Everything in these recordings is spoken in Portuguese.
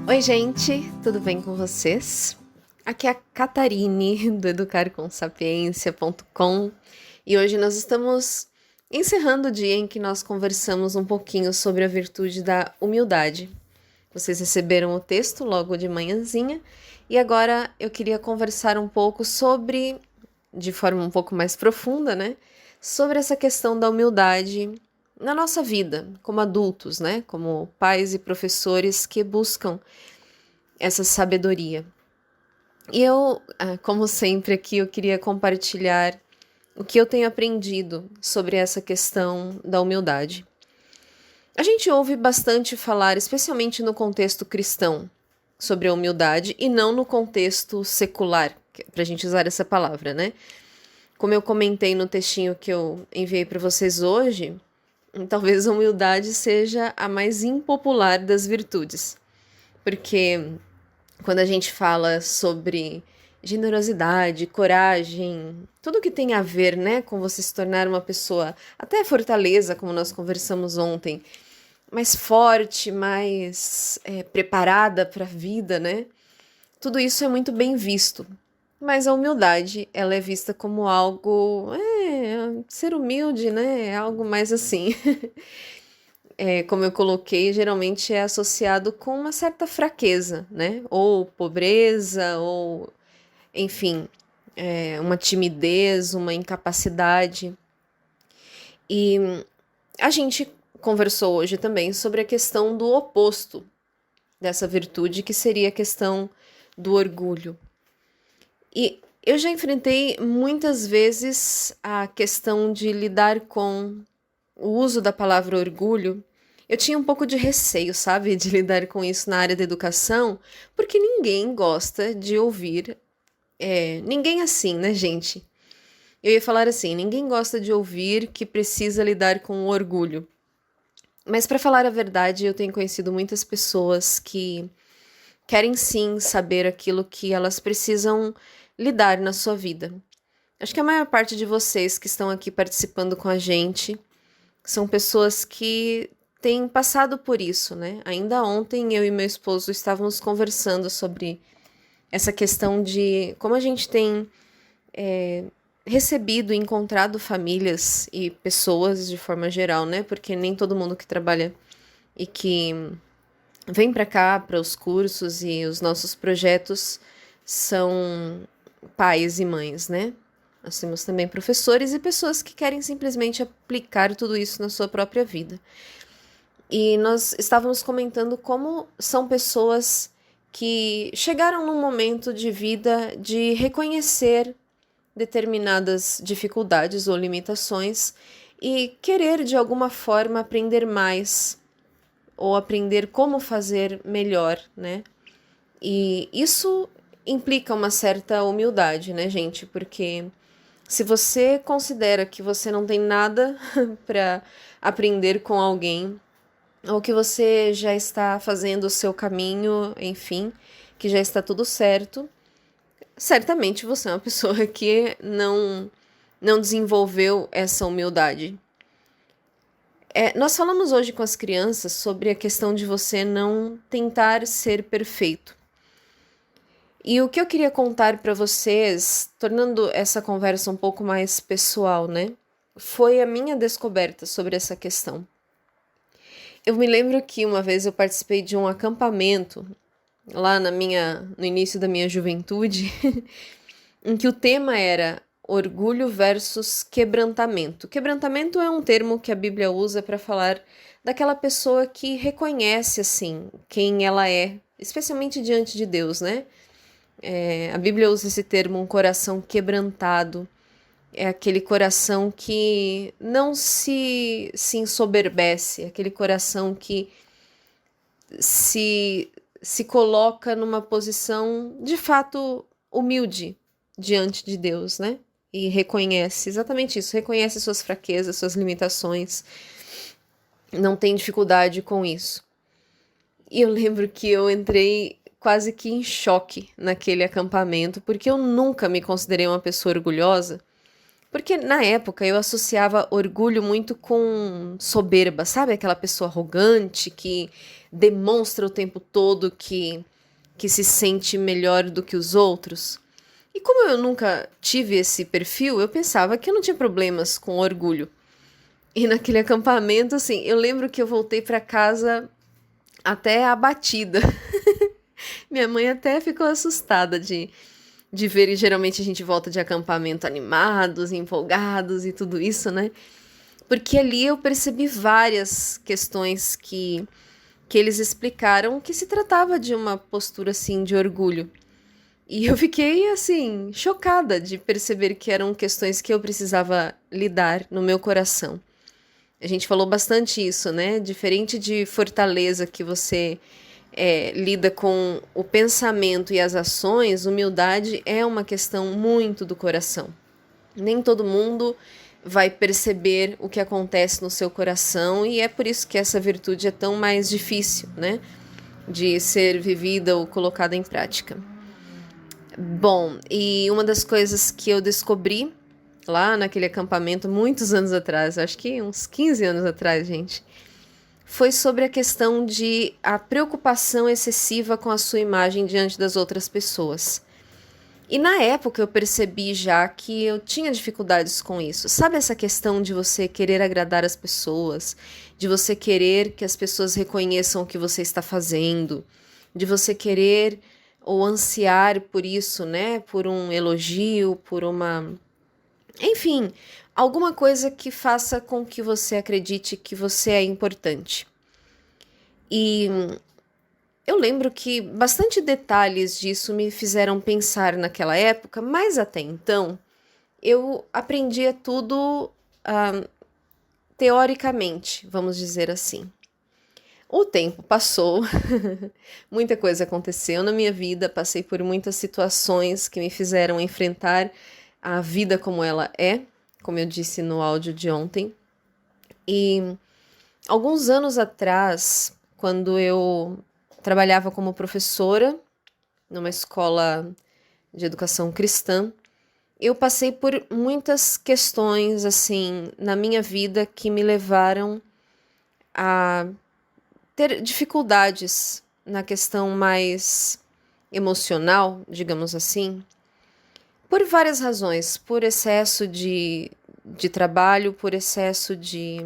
Oi, gente, tudo bem com vocês? Aqui é a Catarine do educarcomsapiência.com e hoje nós estamos encerrando o dia em que nós conversamos um pouquinho sobre a virtude da humildade. Vocês receberam o texto logo de manhãzinha e agora eu queria conversar um pouco sobre, de forma um pouco mais profunda, né? Sobre essa questão da humildade na nossa vida, como adultos, né? Como pais e professores que buscam essa sabedoria. E eu, como sempre aqui, eu queria compartilhar o que eu tenho aprendido sobre essa questão da humildade. A gente ouve bastante falar, especialmente no contexto cristão, sobre a humildade e não no contexto secular, para a gente usar essa palavra, né? Como eu comentei no textinho que eu enviei para vocês hoje, talvez a humildade seja a mais impopular das virtudes, porque quando a gente fala sobre generosidade, coragem, tudo que tem a ver, né, com você se tornar uma pessoa, até fortaleza, como nós conversamos ontem, mais forte, mais preparada para a vida, né? Tudo isso é muito bem visto. Mas a humildade, ela é vista como algo, ser humilde, né? É algo mais assim. Como eu coloquei, geralmente é associado com uma certa fraqueza, né? Ou pobreza, ou, enfim, uma timidez, uma incapacidade. E a gente conversou hoje também sobre a questão do oposto dessa virtude, que seria a questão do orgulho. E eu já enfrentei muitas vezes a questão de lidar com o uso da palavra orgulho. Eu tinha um pouco de receio, sabe, de lidar com isso na área da educação, porque ninguém gosta de ouvir. Ninguém assim, né, gente? Eu ia falar assim: ninguém gosta de ouvir que precisa lidar com o orgulho. Mas, para falar a verdade, eu tenho conhecido muitas pessoas que querem sim saber aquilo que elas precisam lidar na sua vida. Acho que a maior parte de vocês que estão aqui participando com a gente são pessoas que têm passado por isso, né? Ainda ontem eu e meu esposo estávamos conversando sobre essa questão de como a gente tem recebido e encontrado famílias e pessoas de forma geral, né? Porque nem todo mundo que trabalha e que vem para cá para os cursos e os nossos projetos são pais e mães, né? Nós temos também professores e pessoas que querem simplesmente aplicar tudo isso na sua própria vida. E nós estávamos comentando como são pessoas que chegaram num momento de vida de reconhecer determinadas dificuldades ou limitações e querer de alguma forma aprender mais ou aprender como fazer melhor, né? E isso implica uma certa humildade, né, gente? Porque se você considera que você não tem nada para aprender com alguém, ou que você já está fazendo o seu caminho, enfim, que já está tudo certo, certamente você é uma pessoa que não desenvolveu essa humildade. Nós falamos hoje com as crianças sobre a questão de você não tentar ser perfeito. E o que eu queria contar para vocês, tornando essa conversa um pouco mais pessoal, né? Foi a minha descoberta sobre essa questão. Eu me lembro que uma vez eu participei de um acampamento lá no início da minha juventude, em que o tema era orgulho versus quebrantamento. Quebrantamento é um termo que a Bíblia usa para falar daquela pessoa que reconhece assim quem ela é, especialmente diante de Deus, né? A Bíblia usa esse termo, um coração quebrantado. É aquele coração que não se ensoberbece, aquele coração que se coloca numa posição de fato humilde diante de Deus, né? E reconhece exatamente isso, reconhece suas fraquezas, suas limitações, não tem dificuldade com isso. E eu lembro que eu entrei quase que em choque naquele acampamento, porque eu nunca me considerei uma pessoa orgulhosa, Porque na época eu associava orgulho muito com soberba, sabe? Aquela pessoa arrogante que demonstra o tempo todo que se sente melhor do que os outros. E como eu nunca tive esse perfil, eu pensava que eu não tinha problemas com orgulho. E naquele acampamento, assim, eu lembro que eu voltei para casa até abatida. Minha mãe até ficou assustada de ver, e geralmente a gente volta de acampamento animados, empolgados e tudo isso, né? Porque ali eu percebi várias questões que eles explicaram que se tratava de uma postura, assim, de orgulho. E eu fiquei, assim, chocada de perceber que eram questões que eu precisava lidar no meu coração. A gente falou bastante isso, né? Diferente de fortaleza que você lida com o pensamento e as ações, humildade é uma questão muito do coração. Nem todo mundo vai perceber o que acontece no seu coração e é por isso que essa virtude é tão mais difícil, né? De ser vivida ou colocada em prática. Bom, e uma das coisas que eu descobri lá naquele acampamento, muitos anos atrás, acho que uns 15 anos atrás, gente, foi sobre a questão de a preocupação excessiva com a sua imagem diante das outras pessoas. E na época eu percebi já que eu tinha dificuldades com isso. Sabe essa questão de você querer agradar as pessoas, de você querer que as pessoas reconheçam o que você está fazendo, de você querer ou ansiar por isso, né? Por um elogio, por uma... Enfim, alguma coisa que faça com que você acredite que você é importante. E eu lembro que bastante detalhes disso me fizeram pensar naquela época, mas até então eu aprendia tudo teoricamente, vamos dizer assim. O tempo passou, muita coisa aconteceu na minha vida, passei por muitas situações que me fizeram enfrentar a vida como ela é, como eu disse no áudio de ontem. E alguns anos atrás, quando eu trabalhava como professora numa escola de educação cristã, eu passei por muitas questões assim na minha vida que me levaram a ter dificuldades na questão mais emocional, digamos assim, por várias razões, por excesso de trabalho, por excesso de,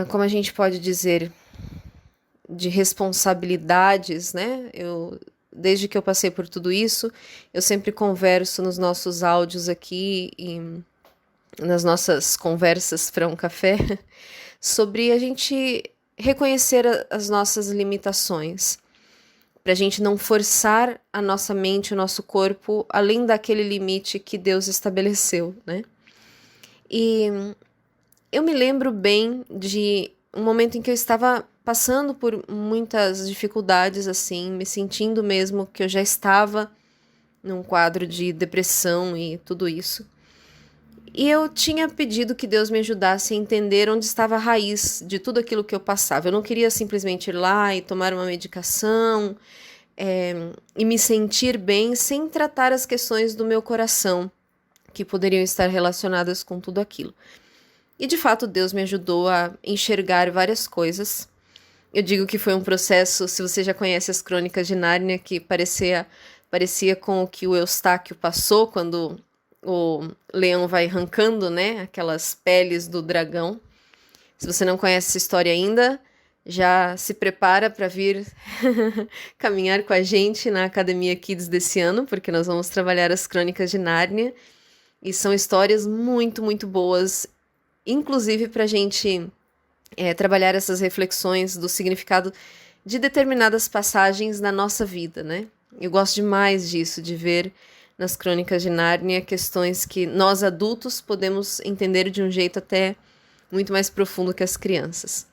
como a gente pode dizer, de responsabilidades, né? Desde que eu passei por tudo isso, eu sempre converso nos nossos áudios aqui e nas nossas conversas para um café sobre a gente reconhecer as nossas limitações, para a gente não forçar a nossa mente, o nosso corpo, além daquele limite que Deus estabeleceu, né? E eu me lembro bem de um momento em que eu estava passando por muitas dificuldades, assim, me sentindo mesmo que eu já estava num quadro de depressão e tudo isso. E eu tinha pedido que Deus me ajudasse a entender onde estava a raiz de tudo aquilo que eu passava. Eu não queria simplesmente ir lá e tomar uma medicação e me sentir bem sem tratar as questões do meu coração, que poderiam estar relacionadas com tudo aquilo. E de fato Deus me ajudou a enxergar várias coisas. Eu digo que foi um processo, se você já conhece as Crônicas de Nárnia, que parecia com o que o Eustáquio passou quando o leão vai arrancando, né, aquelas peles do dragão. Se você não conhece essa história ainda, já se prepara para vir caminhar com a gente na Academia Kids desse ano, porque nós vamos trabalhar as Crônicas de Nárnia. E são histórias muito, muito boas, inclusive para a gente trabalhar essas reflexões do significado de determinadas passagens na nossa vida, né? Eu gosto demais disso, de ver nas Crônicas de Nárnia questões que nós adultos podemos entender de um jeito até muito mais profundo que as crianças.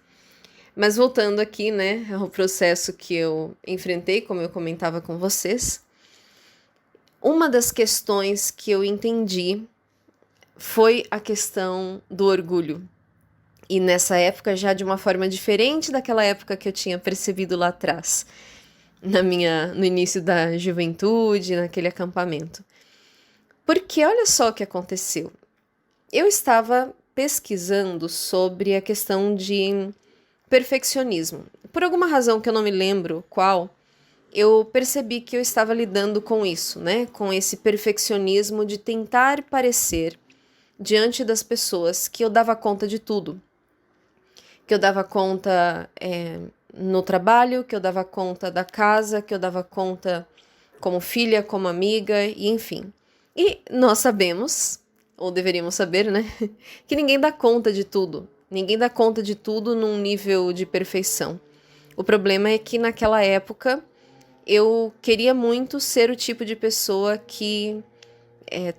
Mas voltando aqui, né, ao processo que eu enfrentei, como eu comentava com vocês, uma das questões que eu entendi foi a questão do orgulho. E nessa época já de uma forma diferente daquela época que eu tinha percebido lá atrás, no início da juventude, naquele acampamento. Porque olha só o que aconteceu. Eu estava pesquisando sobre a questão de perfeccionismo. Por alguma razão que eu não me lembro qual, eu percebi que eu estava lidando com isso, né? Com esse perfeccionismo de tentar parecer diante das pessoas que eu dava conta de tudo. Que eu dava conta no trabalho, que eu dava conta da casa, que eu dava conta como filha, como amiga, e enfim. E nós sabemos, ou deveríamos saber, né? Que ninguém dá conta de tudo. Ninguém dá conta de tudo num nível de perfeição. O problema é que naquela época eu queria muito ser o tipo de pessoa que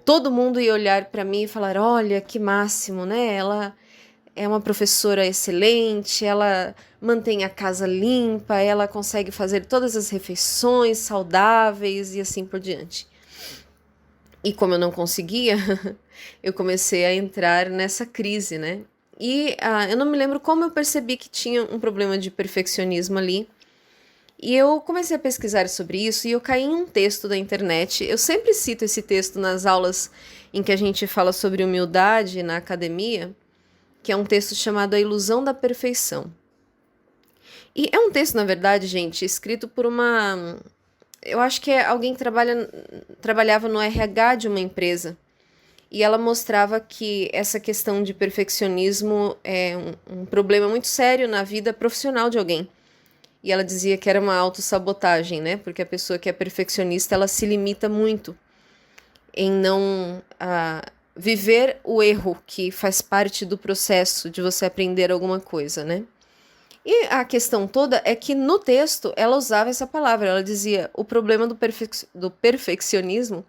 todo mundo ia olhar para mim e falar: olha, que máximo, né? Ela é uma professora excelente, ela mantém a casa limpa, ela consegue fazer todas as refeições saudáveis e assim por diante. E como eu não conseguia, eu comecei a entrar nessa crise, né? E eu não me lembro como eu percebi que tinha um problema de perfeccionismo ali. E eu comecei a pesquisar sobre isso e eu caí em um texto da internet. Eu sempre cito esse texto nas aulas em que a gente fala sobre humildade na academia, que é um texto chamado A Ilusão da Perfeição. E é um texto, na verdade, gente, escrito por uma... Eu acho que é alguém que trabalhava no RH de uma empresa. E ela mostrava que essa questão de perfeccionismo é um problema muito sério na vida profissional de alguém. E ela dizia que era uma autossabotagem, né? Porque a pessoa que é perfeccionista, ela se limita muito em não viver o erro que faz parte do processo de você aprender alguma coisa, né? E a questão toda é que no texto ela usava essa palavra, ela dizia: o problema do perfeccionismo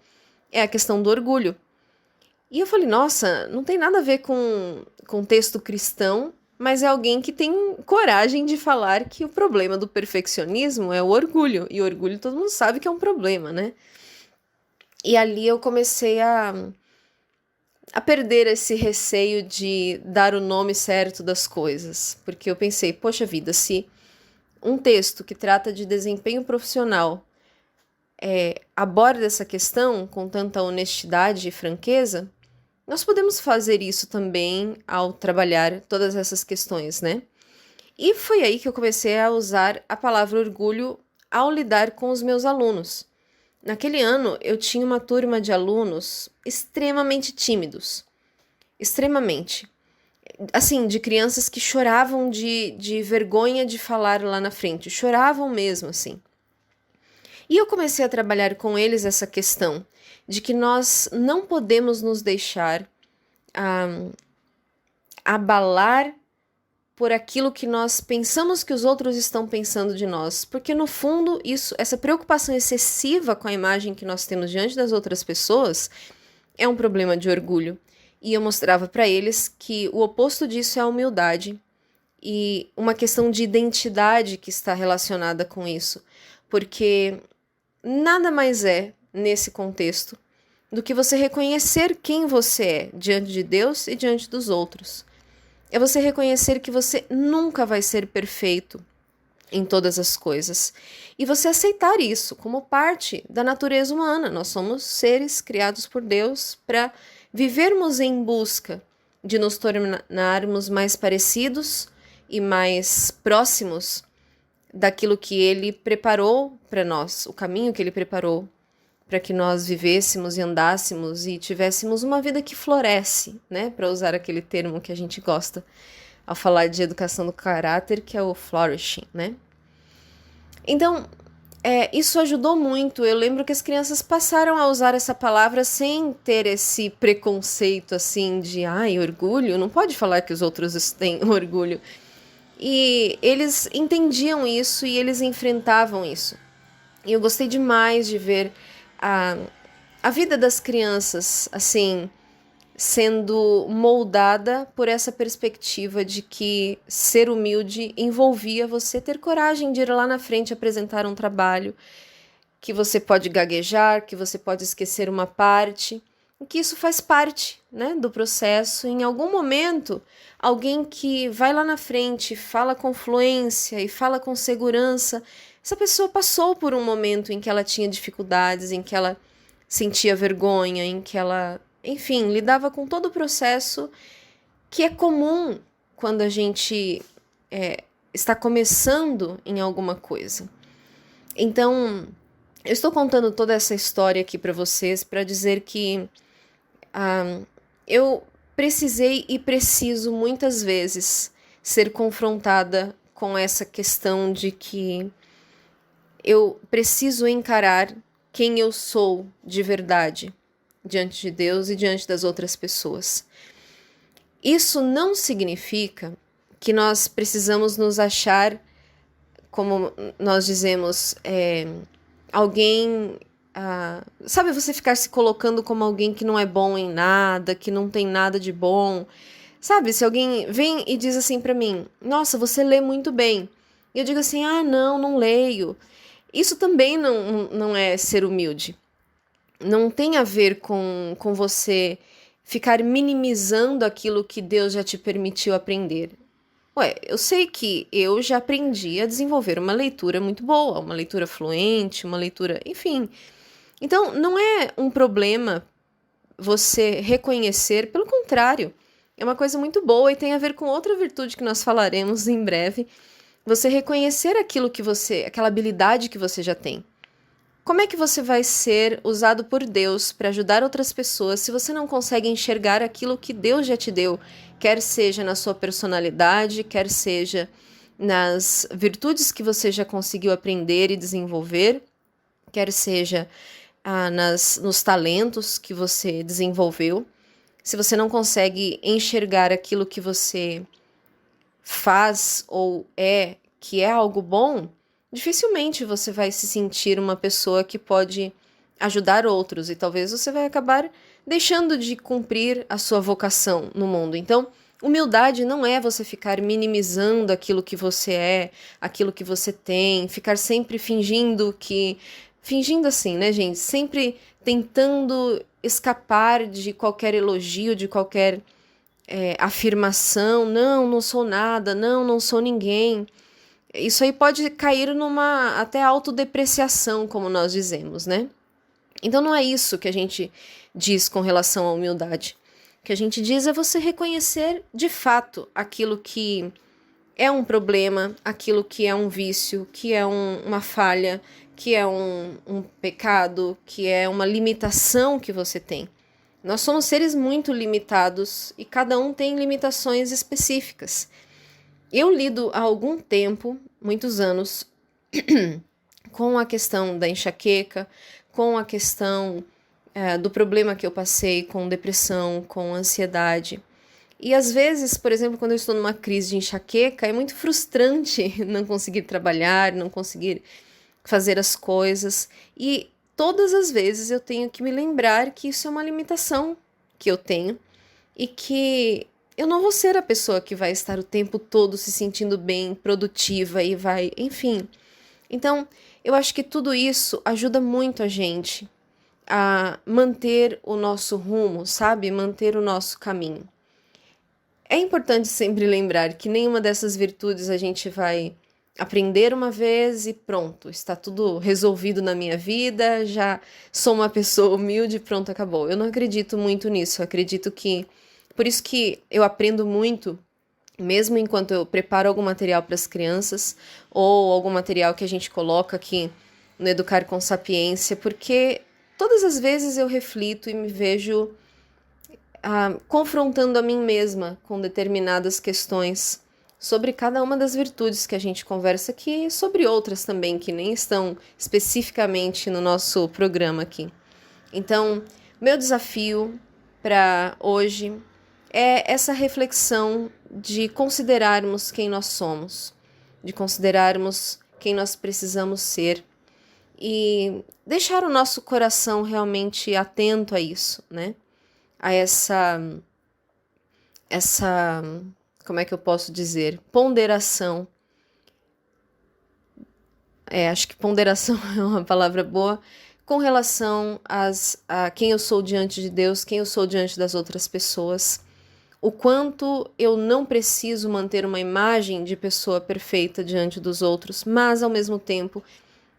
é a questão do orgulho. E eu falei: nossa, não tem nada a ver com texto cristão, mas é alguém que tem coragem de falar que o problema do perfeccionismo é o orgulho. E o orgulho todo mundo sabe que é um problema, né? E ali eu comecei a perder esse receio de dar o nome certo das coisas. Porque eu pensei: poxa vida, se um texto que trata de desempenho profissional aborda essa questão com tanta honestidade e franqueza, nós podemos fazer isso também ao trabalhar todas essas questões, né? E foi aí que eu comecei a usar a palavra orgulho ao lidar com os meus alunos. Naquele ano, eu tinha uma turma de alunos extremamente tímidos. Extremamente. Assim, de crianças que choravam de vergonha de falar lá na frente. Choravam mesmo, assim. E eu comecei a trabalhar com eles essa questão de que nós não podemos nos deixar abalar por aquilo que nós pensamos que os outros estão pensando de nós, porque no fundo essa preocupação excessiva com a imagem que nós temos diante das outras pessoas é um problema de orgulho. E eu mostrava para eles que o oposto disso é a humildade e uma questão de identidade que está relacionada com isso, porque nada mais é, nesse contexto, do que você reconhecer quem você é diante de Deus e diante dos outros. É você reconhecer que você nunca vai ser perfeito em todas as coisas. E você aceitar isso como parte da natureza humana. Nós somos seres criados por Deus para vivermos em busca de nos tornarmos mais parecidos e mais próximos daquilo que Ele preparou para nós, o caminho que Ele preparou para que nós vivêssemos e andássemos e tivéssemos uma vida que floresce, né? Para usar aquele termo que a gente gosta ao falar de educação do caráter, que é o flourishing, né? Então, isso ajudou muito. Eu lembro que as crianças passaram a usar essa palavra sem ter esse preconceito assim de orgulho, não pode falar que os outros têm orgulho. E eles entendiam isso e eles enfrentavam isso. E eu gostei demais de ver a vida das crianças, assim, sendo moldada por essa perspectiva de que ser humilde envolvia você ter coragem de ir lá na frente apresentar um trabalho, que você pode gaguejar, que você pode esquecer uma parte, e que isso faz parte, né, do processo. Em algum momento, alguém que vai lá na frente, fala com fluência e fala com segurança, essa pessoa passou por um momento em que ela tinha dificuldades, em que ela sentia vergonha, em que ela, enfim, lidava com todo o processo que é comum quando a gente está começando em alguma coisa. Então, eu estou contando toda essa história aqui para vocês para dizer que eu precisei e preciso muitas vezes ser confrontada com essa questão de que eu preciso encarar quem eu sou de verdade diante de Deus e diante das outras pessoas. Isso não significa que nós precisamos nos achar, como nós dizemos, alguém... sabe, você ficar se colocando como alguém que não é bom em nada, que não tem nada de bom. Sabe, se alguém vem e diz assim pra mim, nossa, você lê muito bem. E eu digo assim, não leio. Isso também não é ser humilde. Não tem a ver com você ficar minimizando aquilo que Deus já te permitiu aprender. Eu sei que eu já aprendi a desenvolver uma leitura muito boa, uma leitura fluente, uma leitura, enfim. Então, não é um problema você reconhecer, pelo contrário, é uma coisa muito boa e tem a ver com outra virtude que nós falaremos em breve. Você reconhecer aquela habilidade que você já tem. Como é que você vai ser usado por Deus para ajudar outras pessoas se você não consegue enxergar aquilo que Deus já te deu, quer seja na sua personalidade, quer seja nas virtudes que você já conseguiu aprender e desenvolver, quer seja nos talentos que você desenvolveu? Se você não consegue enxergar aquilo que você faz ou que é algo bom, dificilmente você vai se sentir uma pessoa que pode ajudar outros e talvez você vai acabar deixando de cumprir a sua vocação no mundo. Então, humildade não é você ficar minimizando aquilo que você é, aquilo que você tem, ficar sempre fingindo assim, né, gente? Sempre tentando escapar de qualquer elogio, de qualquer afirmação. Não sou nada, não sou ninguém. Isso aí pode cair numa até autodepreciação, como nós dizemos, né? Então não é isso que a gente diz com relação à humildade. O que a gente diz é você reconhecer de fato aquilo que é um problema, aquilo que é um vício, que é uma falha, que é um pecado, que é uma limitação que você tem. Nós somos seres muito limitados e cada um tem limitações específicas. Eu lido há algum tempo, muitos anos, com a questão da enxaqueca, com a questão do problema que eu passei com depressão, com ansiedade. E às vezes, por exemplo, quando eu estou numa crise de enxaqueca, é muito frustrante não conseguir trabalhar, não conseguir fazer as coisas. E todas as vezes eu tenho que me lembrar que isso é uma limitação que eu tenho e que eu não vou ser a pessoa que vai estar o tempo todo se sentindo bem, produtiva e vai, enfim. Então, eu acho que tudo isso ajuda muito a gente a manter o nosso rumo, sabe? Manter o nosso caminho. É importante sempre lembrar que nenhuma dessas virtudes a gente vai aprender uma vez e pronto, está tudo resolvido na minha vida, já sou uma pessoa humilde, pronto, acabou. Eu não acredito muito nisso, eu acredito que... Por isso que eu aprendo muito, mesmo enquanto eu preparo algum material para as crianças, ou algum material que a gente coloca aqui no Educar com Sapiência, porque todas as vezes eu reflito e me vejo confrontando a mim mesma com determinadas questões sobre cada uma das virtudes que a gente conversa aqui e sobre outras também que nem estão especificamente no nosso programa aqui. Então, meu desafio para hoje é essa reflexão de considerarmos quem nós somos, de considerarmos quem nós precisamos ser e deixar o nosso coração realmente atento a isso, né? A essa, como é que eu posso dizer? Ponderação. Acho que ponderação é uma palavra boa com relação a quem eu sou diante de Deus, quem eu sou diante das outras pessoas. O quanto eu não preciso manter uma imagem de pessoa perfeita diante dos outros, mas ao mesmo tempo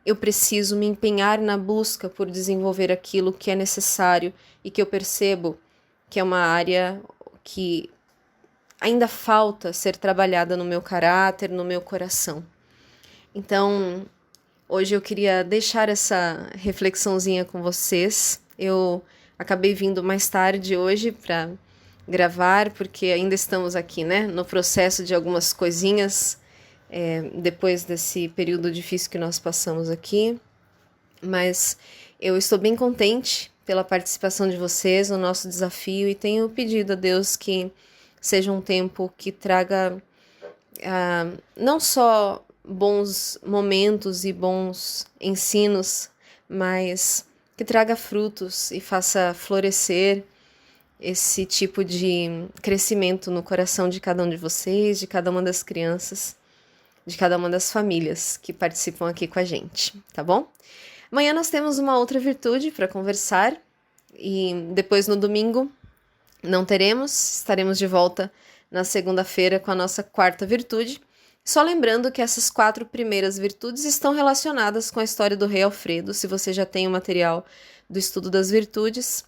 eu preciso me empenhar na busca por desenvolver aquilo que é necessário e que eu percebo que é uma área que ainda falta ser trabalhada no meu caráter, no meu coração. Então, hoje eu queria deixar essa reflexãozinha com vocês. Eu acabei vindo mais tarde hoje para gravar, porque ainda estamos aqui, né, no processo de algumas coisinhas, depois desse período difícil que nós passamos aqui. Mas eu estou bem contente pela participação de vocês no nosso desafio e tenho pedido a Deus que seja um tempo que traga não só bons momentos e bons ensinos, mas que traga frutos e faça florescer esse tipo de crescimento no coração de cada um de vocês, de cada uma das crianças, de cada uma das famílias que participam aqui com a gente, tá bom? Amanhã nós temos uma outra virtude para conversar e depois no domingo não teremos, estaremos de volta na segunda-feira com a nossa quarta virtude. Só lembrando que essas 4 primeiras virtudes estão relacionadas com a história do rei Alfredo. Se você já tem o material do estudo das virtudes,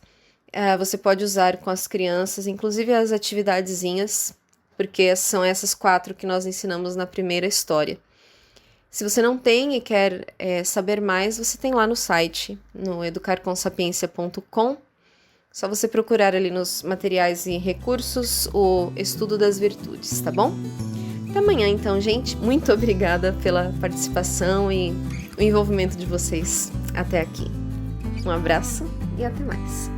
você pode usar com as crianças, inclusive as atividadezinhas, porque são essas 4 que nós ensinamos na primeira história. Se você não tem e quer saber mais, você tem lá no site, no educarcomsapiência.com. Só você procurar ali nos materiais e recursos o estudo das virtudes, tá bom? Até amanhã, então, gente. Muito obrigada pela participação e o envolvimento de vocês até aqui. Um abraço e até mais.